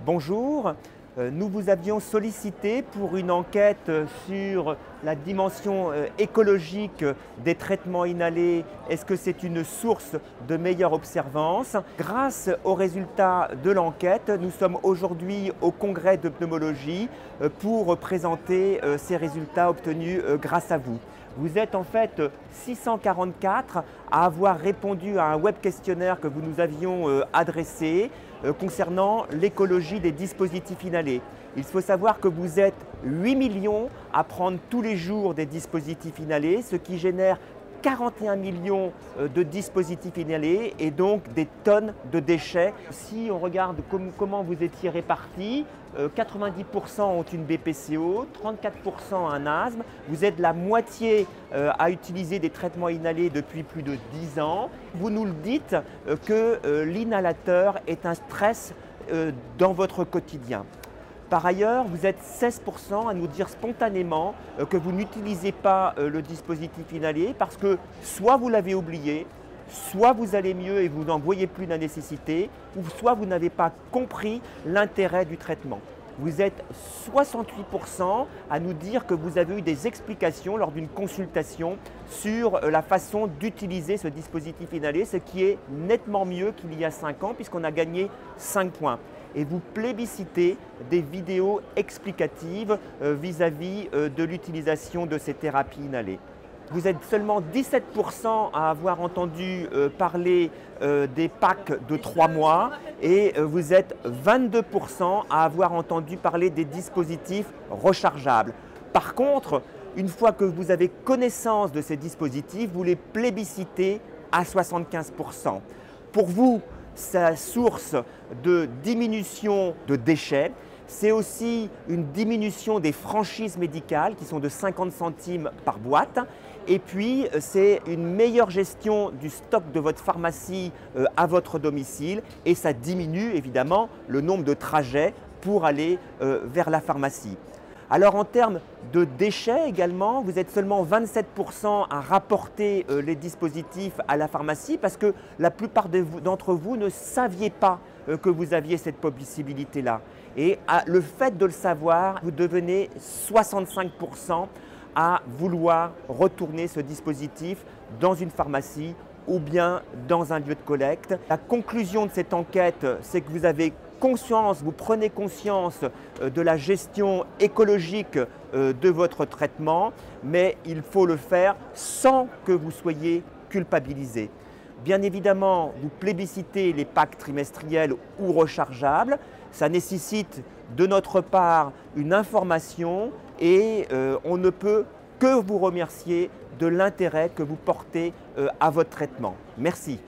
Bonjour, nous vous avions sollicité pour une enquête sur la dimension écologique des traitements inhalés. Est-ce que c'est une source de meilleure observance? Grâce aux résultats de l'enquête, nous sommes aujourd'hui au congrès de pneumologie pour présenter ces résultats obtenus grâce à vous. Vous êtes en fait 644 à avoir répondu à un web questionnaire que nous avions adressé concernant l'écologie des dispositifs inhalés. Il faut savoir que vous êtes 8 millions à prendre tous les jours des dispositifs inhalés, ce qui génère 41 millions de dispositifs inhalés et donc des tonnes de déchets. Si on regarde comment vous étiez répartis, 90% ont une BPCO, 34% un asthme. Vous êtes la moitié à utiliser des traitements inhalés depuis plus de 10 ans. Vous nous le dites que l'inhalateur est un stress dans votre quotidien. Par ailleurs, vous êtes 16% à nous dire spontanément que vous n'utilisez pas le dispositif inhalé parce que soit vous l'avez oublié, soit vous allez mieux et vous n'en voyez plus la nécessité, ou soit vous n'avez pas compris l'intérêt du traitement. Vous êtes 68% à nous dire que vous avez eu des explications lors d'une consultation sur la façon d'utiliser ce dispositif inhalé, ce qui est nettement mieux qu'il y a 5 ans puisqu'on a gagné 5 points. Et vous plébiscitez des vidéos explicatives vis-à-vis de l'utilisation de ces thérapies inhalées. Vous êtes seulement 17% à avoir entendu parler des packs de 3 mois et vous êtes 22% à avoir entendu parler des dispositifs rechargeables. Par contre, une fois que vous avez connaissance de ces dispositifs, vous les plébiscitez à 75%. Pour vous, sa source de diminution de déchets, c'est aussi une diminution des franchises médicales qui sont de 50 centimes par boîte. Et puis, c'est une meilleure gestion du stock de votre pharmacie à votre domicile et ça diminue évidemment le nombre de trajets pour aller vers la pharmacie. Alors en termes de déchets également, vous êtes seulement 27% à rapporter les dispositifs à la pharmacie parce que la plupart d'entre vous ne saviez pas que vous aviez cette possibilité-là. Et le fait de le savoir, vous devenez 65% à vouloir retourner ce dispositif dans une pharmacie ou bien dans un lieu de collecte. La conclusion de cette enquête, c'est que vous avez conscience, vous prenez conscience de la gestion écologique de votre traitement, mais il faut le faire sans que vous soyez culpabilisé. Bien évidemment, vous plébiscitez les packs trimestriels ou rechargeables. Ça nécessite de notre part une information et on ne peut que vous remercier de l'intérêt que vous portez à votre traitement. Merci.